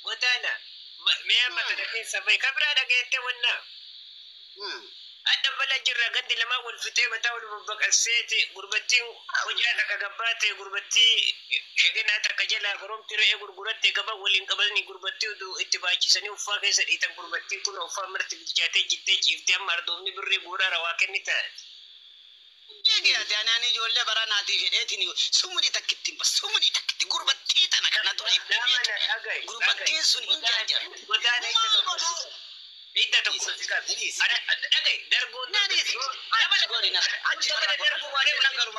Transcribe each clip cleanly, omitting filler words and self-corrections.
godana me mata da kai sabai kabra da gaite wannan adda bala jirra gandi lama wal fite mata wal babakar sete gurbatin wajen da gabata gurbati shagina ta kajala gurum tire e gurguratte gaba walin kabani gurbati do ittibaki sani ufa kai sadi tan gurbati kuna ufa marti jate jitte jifte amar do mi birre gura rawa kenita jege adana ni jolle barana di fedetini sumuni takitti sumuni takitti gurbati tan kana to gurbati sun injaja godana ita to kusika ada dai dargo nani nama gori na ada dargo wale nangaru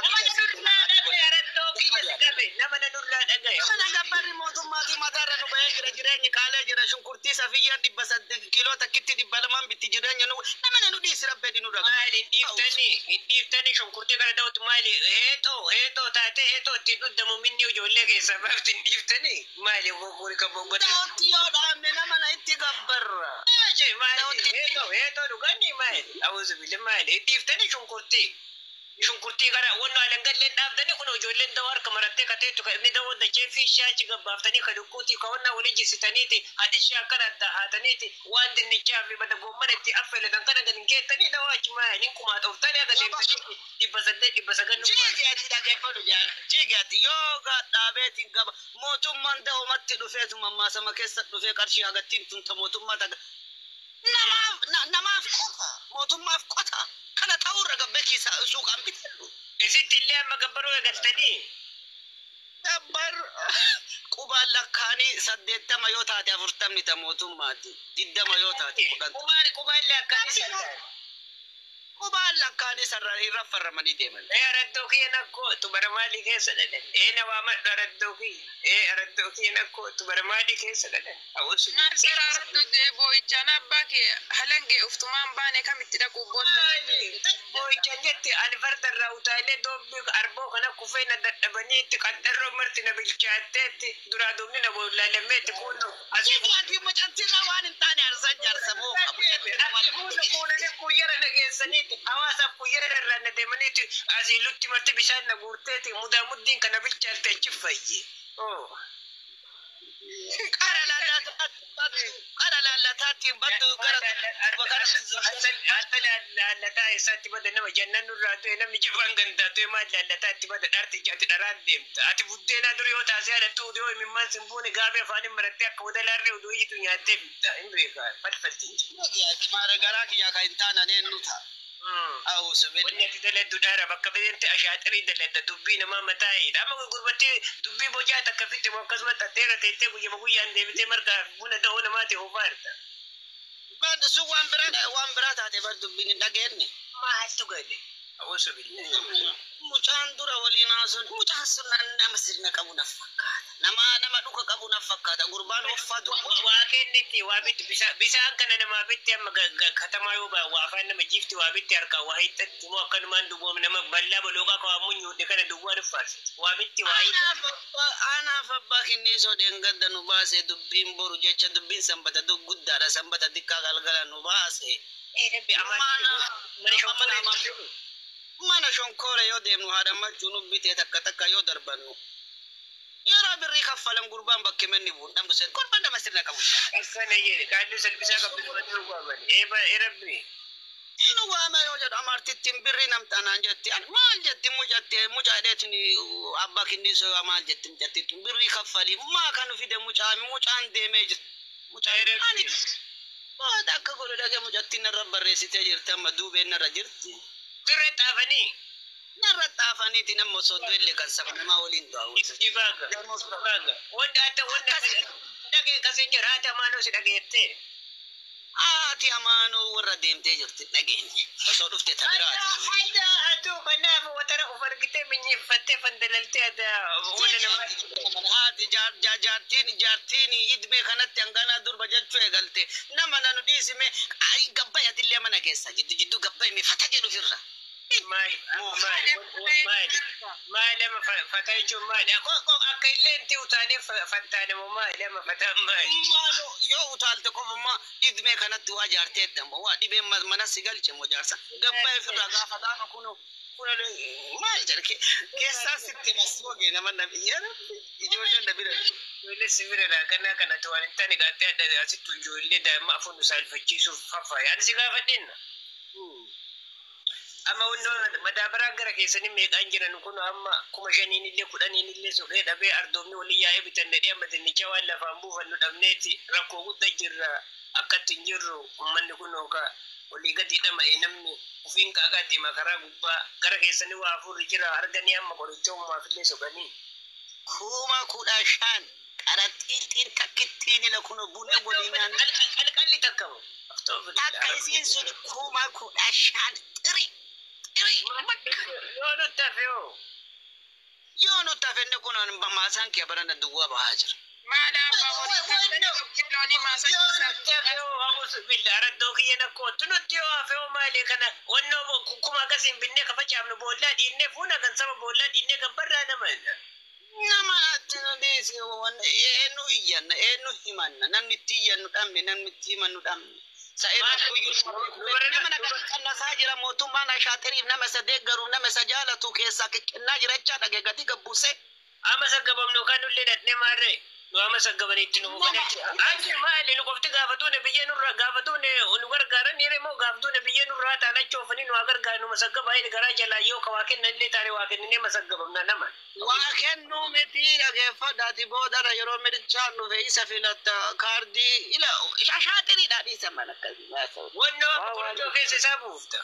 nama nulla dagai mana gabbari modumma di madara no baygira jiranya kala jira shunkurti safiya di basad kilo takitti di balaman bitti jiranya no nama nu di sirabbe di nuraga mali ndiftani shunkurti kala dawt mali heto tate heto tiduddamu minni jolle ke sabab ndiftani mali gogori ka bongo dawti yoda amne nama na itti gabbar heto dugani mai awuzu bil mai ndiftani shunkurti gara wannan alangalle dabdani kuno jollen dawar kamaratte kate to ni dawo da kefi shaci gabaftani ka dukuti ka wannan wani jisitaniti hadisha kana da hataniti wanda ni kyafi bada gommanati afele dan kana ganin ke tani dawa ki mai nin kuma tauftani ga lemtani ibasagan jigati da ga fado jar jigati yoga dabetin gaba motum man dawo matte du fetu mamma sama kessa du fe karshi aga tintun ta motum mata nama motum ma kota kana tawur daga beki su kan bitu isitille magabaro gastani tabbar qubal lakani saddetta mayota ta furtamni ta motum mati didda mayota ta qubal lakani sadda qubal lakani sarari rafarmani deman raddo kiyana ko tubarmali ke sadada na wa raddo ki raddo kiyana ko tubarmali ke sadada awusu na sarardo de boy chana bake halange uftuman bane kamittida ko boy chanjette alfarda rautale dobbi arbo kana kufena dadabani tikadaro martina bilchatte dura domni na bolale mete kuno asibu ati machantina wani tane arsan jarsamo abuchatti kuno ne kuyara nage saniti awasa kuyara ranne de maniti asi lutti marti bishan na gurteti mudamuddin kana bilchatte chifaye la tati badu gara la ta isati bada nama jannanu rato ena mi jibangan da to ma la tati bada darti jati darande ati budde na duri ota se ada tu dio mi man simbune gabe fani marate ko da larre udu yitu nyate imbe ka patpati ya mara gara ki ya ka intana ne nuta aw sabel wonni ti dele dudara bakka bedente ashatri dele da dubbi na ma matai da ma gurbati dubbi boja ta kafite mo kasmata tera tete buye bugu yande bite marka buna da ona mate hofarta band su wambra ta te bar dubbi ni dagenne ma to gade aw sabel mutan dura walina sun mutan sunan na masirna kabuna fakata nama duka kabuna fakata gurban wafatu wa kenniti wa bit bisa kana na ma bitti amma katama yo ba wa fa na majifti wa bitti arka wa hitta mo kan man dubo na balla ba loka ka mun yo de kana dubo da fasi wa bitti wa ana fa bakinni so de ngadda no ba se dubbin boru jecha dubbin sambata do gudda da sambata dikka galgala no ba se rabbi mana shonkore yo de no hada ma junub bite takka yo darbanu yara birri kaffalam gurban bakke menni bu dam sen kon banda masirna kabu asana yere kadu sel bisa ka bidu madu ko bani ba rabbi ino wa ma yo jad amarti timbirri nam tanan jetti an mal jetti mujade ni abba kindi so amal jetti timbirri kaffali ma kanu fide mucan de meje mucaire ani ba da ka golo daga mujatti na rabbar resite jirta madube na rajirti direta fani narata fani tinam mosodwelle kan sabana ma wolin do awu ibaga wanda dage kasin jirata mano si dagette ti amano warra demte jirti dagenne so dufte tabirati aida atu kana watara ufargite minni fatte fandalalte da wala jartini idbe kanat angana dur bajattu egalte namana no disime ai gabba yadille mana kessa jiddu gabba mi fatage do firra malama fataicho mali ko akailenti utane fatane mo malama fatan mali yo utalte ko ma idme kanat wajarte tambo wadi be manasigal che mo jarsa gabba firra ga fatana kuno kuna maal jarke keessa sitti masooge nama nabi ya rabbi ijoolleen nabira ijoollee sibira kana to wani tani gatte adda asitu ijoollee daa'imma afunu salfachiisuuf fafa yaani si gaafadhinna amma wonno madabara gara keessanii meeqaan jiran kun amma kuma shaniin illee kudhaniin illee soqee dhabee ardoomni walii yaa'ee bitan dhedhee amma dinnicha waan lafaan buufannu dhabneeti rakkoo guddaa jirra akkatti hin jirru ummanni kun hooka walii gadi dhama'ee namni ufiin qaaqaatti makaraa gubbaa gara keessanii waa afurri jira arganii amma qoricha uumaaf illee soqanii kuma kudha shan qaraxiixiin takkittiin ila kun bunne godinaan qalqalli takkamu takka isiin sun kuma kudha shan xiri Yo no ta fenne kuno masan ke barana duwa ba hajar. Mala ba wani loni masan Aku bilara doki yana ko tunutti wa fe o male kana wannan kuma kasin binne ka faci amna bolla dinne funa kan sama bolla dinne kan barra na man. Nama tunde se wannan enu iyanna enu himanna namni tiyannu dambe namni timanu dambe. Saira kuyul nama na sajira motumma na shatiri nama sadegaru nama sajala tu kesa na jiracha daga gati gabuse ama sagabam no kanulle datne mare no ama sagabani tinu ngane anji mali no kofti gafatu ne biyenu gafatu ne onu gargara ni remo gafatu ne biyenu rata na chofani no gargara no masagaba ai gara jala yo kawaken nalle tare waken ne masagabam na nama waken no meti daga fadati bodara yoro medicha no ve isa filata kardi ila shatiri dadi samana kazi wonno ko kese sabufta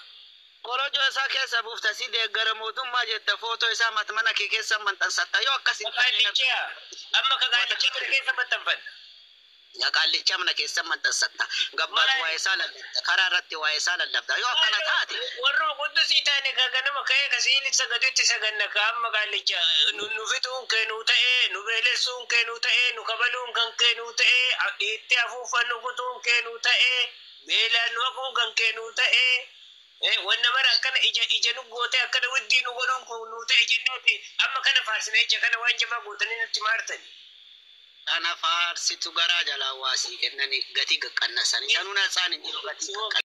Korojo isa keessa buufta si deeggara mootummaa jetta footoo isaa matmana kee keessa maxxansatta yoo akkasin qallicha amma ka qallicha keessa maxxanfanna ya qallicha mana keessa maxxansatta gabbaatu waa isaa lallabda karaa irratti waa isaa lallabda yoo akkana taate warro quddusii taane ganama ka'ee kasiin sagadutti saganna ka amma qallicha nu fituun keenuu ta'ee nu beelessuun keenuu ta'ee nu kabaluun kan keenuu ta'ee itti afuufannu kutuun keenuu ta'ee beelaan nu haquun kan keenuu ta'ee wanna mara kana ija nu gote akana waddi nu godon ko nu ta ejennoti amma kana farsina echa kana wanje ma gotani nutti martani ana farsi tu garaja la wasi kennani gati ga kannasani sanuna tsani ni gati